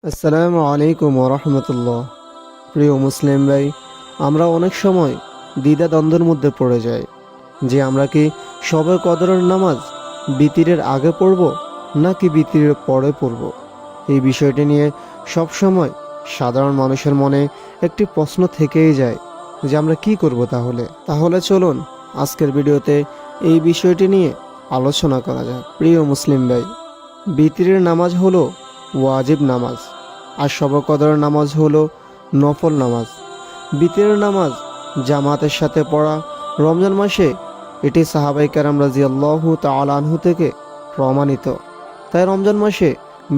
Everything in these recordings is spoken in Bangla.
আসসালামু আলাইকুম ওরহমতুল্লাহ। প্রিয় মুসলিম ভাই, আমরা অনেক সময় দ্বিধা দ্বন্দ্বের মধ্যে পড়ে যাই যে আমরা কি শবে কদরের নামাজ বিতিরের আগে পড়ব নাকি বিতিরের পরে পড়ব। এই বিষয়টি নিয়ে সব সময় সাধারণ মানুষের মনে একটি প্রশ্ন থেকেই যায় যে আমরা কি করব। তাহলে চলুন আজকের ভিডিওতে এই বিষয়টি নিয়ে আলোচনা করা যাক। প্রিয় মুসলিম ভাই, বিতিরের নামাজ হলো ওয়াজিব নামাজ আর শবে কদরের নামাজ হলো নফল নামাজ। বিতিরের নামাজ জামাতের সাথে পড়া রমজান মাসে এটি সাহাবায়ে কেরাম রাদিয়াল্লাহু তাআলা আনহু থেকে প্রমাণিত। তাই রমজান মাসে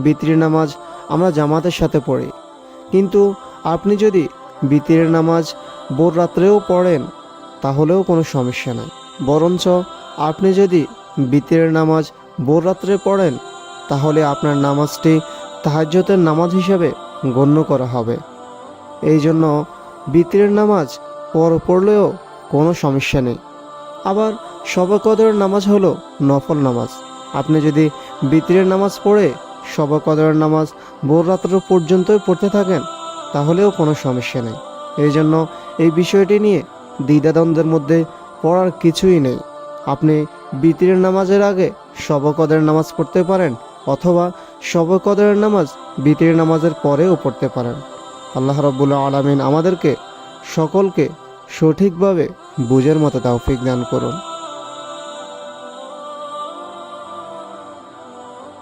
বিতিরের নামাজ আমরা জামাতের সাথে পড়ি। কিন্তু আপনি যদি বিতিরের নামাজ ভোর রাত্রেও পড়েন তাহলেও কোনো সমস্যা নেই। বরঞ্চ আপনি যদি বিতিরের নামাজ ভোর রাত্রে পড়েন তাহলে আপনার নামাজটি তাহাজ্জুদের নামাজ হিসেবে গণ্য করা হবে। এই জন্য বিতিরের নামাজ পড়লেও কোনো সমস্যা নেই। আবার শবে কদরের নামাজ হলো নফল নামাজ। আপনি যদি বিতিরের নামাজ পড়ে শবে কদরের নামাজ ভোর রাত্র পর্যন্তই পড়তে থাকেন তাহলেও কোনো সমস্যা নেই। এই জন্য এই বিষয়টি নিয়ে দ্বিধাদ্বন্দ্বের মধ্যে পড়ার কিছুই নেই। আপনি বিতিরের নামাজের আগে শবে কদরের নামাজ পড়তে পারেন অথবা শবে কদরের নামাজ বিতিরের নামাজের পরেও পড়তে পারেন। আল্লাহ রাব্বুল আলামিন আমাদেরকে সকলকে সঠিকভাবে বুঝার মতো তৌফিক দান করুন।